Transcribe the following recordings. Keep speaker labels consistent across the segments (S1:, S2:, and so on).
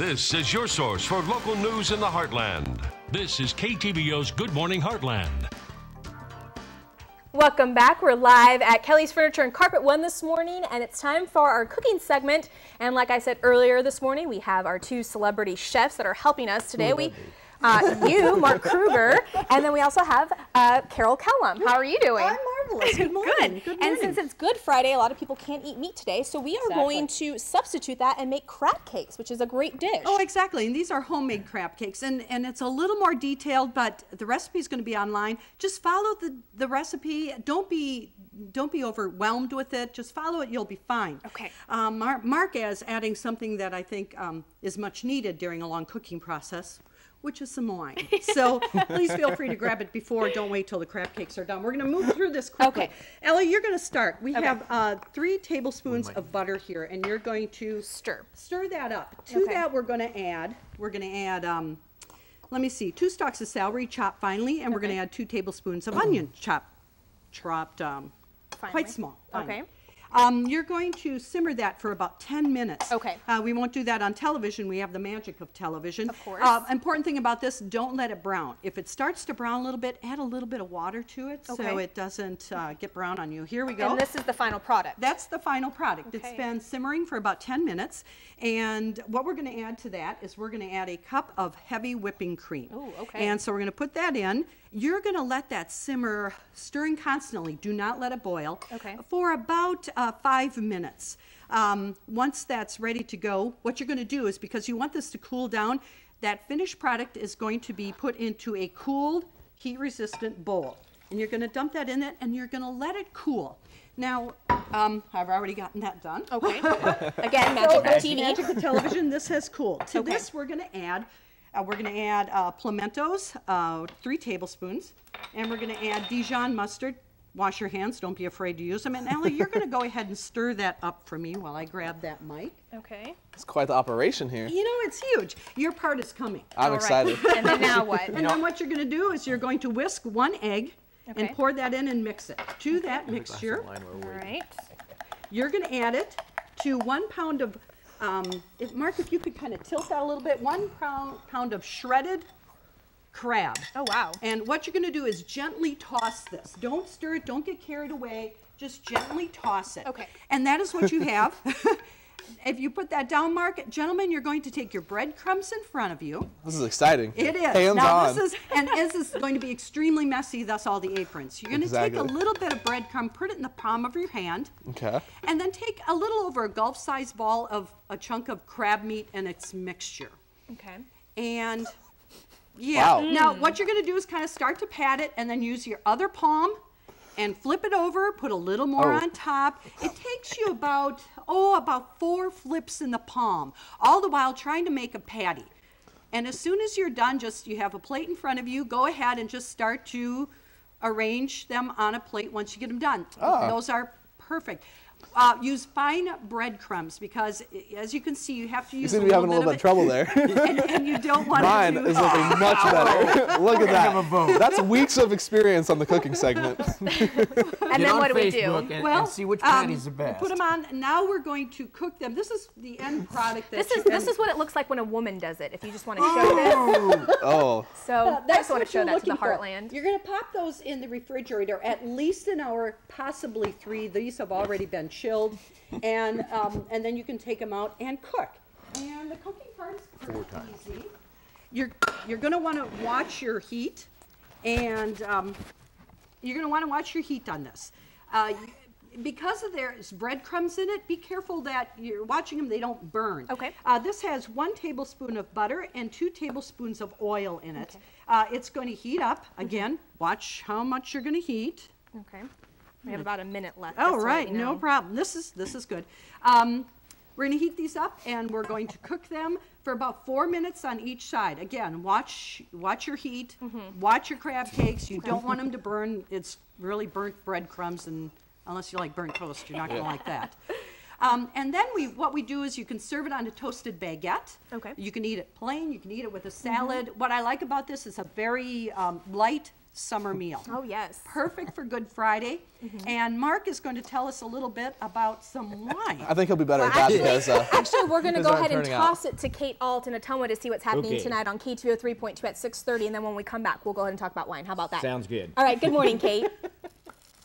S1: This is your source for local news in the Heartland. This is KTVO'S Good Morning Heartland.
S2: Welcome back. We're live at Kelly's Furniture and Carpet One this morning, and it's time for our cooking segment. And like I said earlier this morning, we have our two celebrity chefs that are helping us today. You, Mark Kruger, and then we also have Carol Kellum. How are you doing?
S3: I'm marvelous. Good morning.
S2: Good.
S3: Good morning.
S2: And since it's Good Friday, a lot of people can't eat meat today, so we are going to substitute that and make crab cakes, which is a great dish.
S3: Oh, exactly. And these are homemade crab cakes, and it's a little more detailed, but the recipe is going to be online. Just follow the recipe. Don't be overwhelmed with it. Just follow it. You'll be fine.
S2: Okay.
S3: Mark is adding something that I think is much needed during a long cooking process, which is some wine. So please feel free to grab it before. Don't wait till the crab cakes are done. We're going to move through this quickly.
S2: Okay.
S3: Ellie, you're going to start. We have 3 tablespoons of butter here, and you're going to stir that up. To that, we're going to add, let me see, 2 stalks of celery chopped finely, and we're going to add 2 tablespoons of onion chopped quite small. Finely.
S2: Okay.
S3: You're going to simmer that for about 10 minutes.
S2: Okay.
S3: We won't do that on television. We have the magic of television.
S2: Of course.
S3: Important thing about this, don't let it brown. If it starts to brown a little bit, add a little bit of water to it so it doesn't get brown on you. Here we go.
S2: And this is the final product.
S3: That's the final product.
S2: Okay.
S3: It's been simmering for about 10 minutes. And what we're going to add to that is we're going to add a cup of heavy whipping cream.
S2: Ooh, okay.
S3: And so we're going to put that in. You're going to let that simmer, stirring constantly. Do not let it boil.
S2: Okay.
S3: For about 5 minutes. Once that's ready to go, what you're going to do is, because you want this to cool down, that finished product is going to be put into a cooled, heat-resistant bowl. And you're going to dump that in it, and you're going to let it cool. Now, I've already gotten that done.
S2: Okay. Again, magic of TV.
S3: Magic of television. This has cooled. To this, we're going to add pimentos, 3 tablespoons, and we're going to add Dijon mustard. Wash your hands. Don't be afraid to use them. And Ellie, you're going to go ahead and stir that up for me while I grab that mic.
S2: Okay.
S4: It's quite the operation here.
S3: You know, it's huge. Your part is coming.
S4: I'm excited.
S2: And then now what?
S3: And then what you're going to do is you're going to whisk 1 egg and pour that in and mix it. To that mixture,
S2: All right.
S3: you're going to add it to 1 pound of, Mark, if you could kind of tilt that a little bit, 1 pound of shredded crab.
S2: Oh, wow.
S3: And what you're going to do is gently toss this. Don't stir it. Don't get carried away. Just gently toss it.
S2: Okay.
S3: And that is what you have. If you put that down, Mark, gentlemen, you're going to take your breadcrumbs in front of you.
S4: This is exciting.
S3: It is.
S4: Hands
S3: now,
S4: on.
S3: this is going to be extremely messy, thus all the aprons. You're going to take a little bit of breadcrumb, put it in the palm of your hand.
S4: Okay.
S3: And then take a little over a golf-sized ball of a chunk of crab meat and its mixture.
S2: Okay.
S3: And yeah.
S4: Wow.
S3: Now, what you're going to do is kind of start to pat it and then use your other palm and flip it over, put a little more on top. It takes you about 4 flips in the palm, all the while trying to make a patty. And as soon as you're done, you have a plate in front of you, go ahead and just start to arrange them on a plate once you get them done. Those are perfect. Use fine breadcrumbs because, as you can see, you have to use.
S4: You seem to be having a little bit of trouble there.
S3: and you don't want
S4: Mine
S3: to.
S4: is looking much better. Look at that. That's weeks of experience on the cooking segment.
S2: And then what do we do?
S5: And see which patty's the best.
S3: Put them on. Now we're going to cook them. This is the end product.
S2: This is what it looks like when a woman does it. If you just want to show this.
S4: Oh.
S2: So I just want to show that to the Heartland.
S3: You're going to pop those in the refrigerator at least an hour, possibly 3. These have already been chilled, and then you can take them out and cook. And the cooking part is pretty easy. You're going to want to watch your heat, and you're going to want to watch your heat on this. Because there's breadcrumbs in it, be careful that you're watching them, they don't burn.
S2: Okay.
S3: This has 1 tablespoon of butter and 2 tablespoons of oil in it. It's going to heat up. Again, watch how much you're going to heat.
S2: Okay. We have about a minute left.
S3: Oh, right, no problem. This is good. We're going to heat these up, and we're going to cook them for about 4 minutes on each side. Again, watch your heat. Watch your crab cakes. You don't want them to burn. It's really burnt breadcrumbs, and unless you like burnt toast, you're not going to like that. And then what we do is you can serve it on a toasted baguette.
S2: Okay.
S3: You can eat it plain. You can eat it with a salad. What I like about this is a very light summer meal.
S2: Oh, yes.
S3: Perfect for Good Friday. And Mark is going to tell us a little bit about some wine.
S4: I think he'll be better at
S2: Well,
S4: that because
S2: Actually, we're going to
S4: these
S2: go
S4: aren't
S2: ahead and
S4: turning out.
S2: toss it to Kate Alt in Ottumwa to see what's happening
S5: Okay.
S2: tonight on KTVO 3.2 at 6:30, and then when we come back, we'll go ahead and talk about wine. How about that?
S5: Sounds good.
S2: All right, good morning, Kate.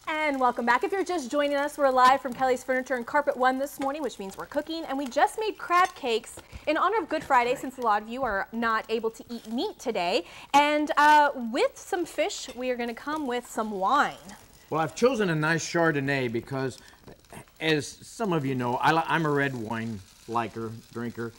S2: And welcome back. If you're just joining us, we're live from Kelly's Furniture and Carpet One this morning, which means we're cooking, and we just made crab cakes in honor of Good Friday, since a lot of you are not able to eat meat today. And with some fish, we are going to come with some wine.
S5: Well, I've chosen a nice Chardonnay because, as some of you know, I'm a red wine drinker.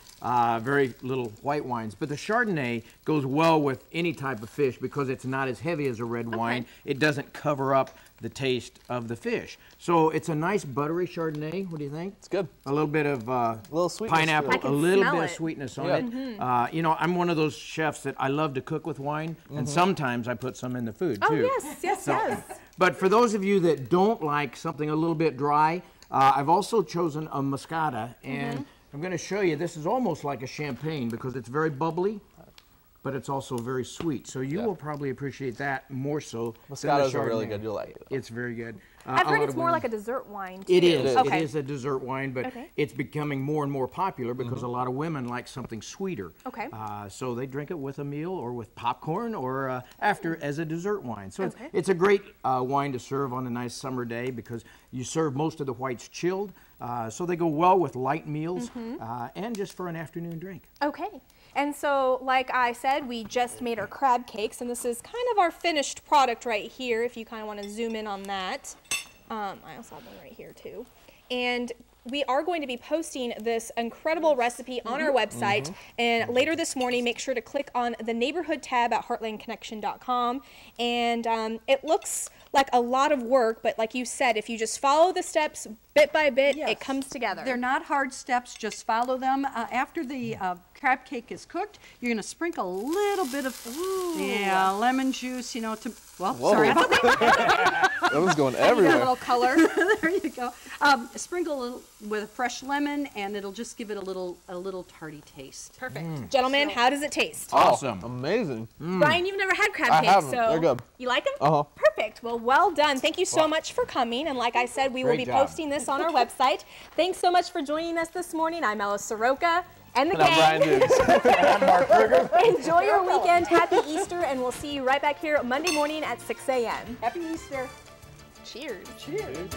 S5: Very little white wines, but the Chardonnay goes well with any type of fish because it's not as heavy as a red wine. It doesn't cover up the taste of the fish. So it's a nice buttery Chardonnay. What do you think?
S4: It's good.
S5: A little bit of
S4: little sweetness to
S5: pineapple,
S4: it.
S2: I can
S5: a little
S2: smell
S5: bit
S2: it.
S5: of sweetness on
S4: Yeah.
S5: it. You know, I'm one of those chefs that I love to cook with wine, and sometimes I put some in the food
S2: Oh,
S5: too.
S2: yes.
S5: But for those of you that don't like something a little bit dry, I've also chosen a Moscata, and I'm going to show you. This is almost like a champagne because it's very bubbly, but it's also very sweet. So you will probably appreciate that more so than the
S4: Moscatos are really
S5: Chardonnay.
S4: good. You'll like it.
S5: It's very good.
S2: I've
S5: A
S2: heard
S5: lot
S2: it's
S5: of
S2: more
S5: women-
S2: like a dessert wine, too.
S5: It is.
S2: Okay.
S5: It is a dessert wine, but
S2: Okay.
S5: it's becoming more and more popular because a lot of women like something sweeter.
S2: Okay.
S5: So they drink it with a meal or with popcorn or after as a dessert wine. So
S2: Okay.
S5: it's a great wine to serve on a nice summer day because you serve most of the whites chilled. So they go well with light meals and just for an afternoon drink.
S2: Okay. And so, like I said, we just made our crab cakes, and this is kind of our finished product right here, if you kind of want to zoom in on that. I also have one right here, too. And we are going to be posting this incredible recipe on our website. And later this morning, make sure to click on the neighborhood tab at heartlandconnection.com. And it looks like a lot of work, but like you said, if you just follow the steps bit by bit,
S3: Yes.
S2: it comes together.
S3: They're not hard steps, just follow them. After the crab cake is cooked, you're going to sprinkle a little bit of lemon juice, you know, sorry about that.
S4: That was going
S2: You got a
S4: everywhere.
S2: little color.
S3: There you go. Sprinkle a little with a fresh lemon, and it'll just give it a little tarty taste.
S2: Perfect. Gentlemen, how does it taste?
S5: Awesome.
S4: Amazing.
S2: Brian, you've never had crab
S4: I
S2: cakes,
S4: haven't.
S2: so
S4: They're good.
S2: you like them?
S4: Uh-huh.
S2: Perfect. Well done. Thank you so much for coming. And like I said, we will
S5: Great
S2: be
S5: job.
S2: posting this on our website. Thanks so much for joining us this morning. I'm Ella Soroka and the
S4: And I'm Brian
S2: gang.
S4: Doogs.
S2: Enjoy your weekend. Happy Easter, and we'll see you right back here Monday morning at 6 a.m.
S3: Happy Easter.
S2: Cheers.
S3: Cheers.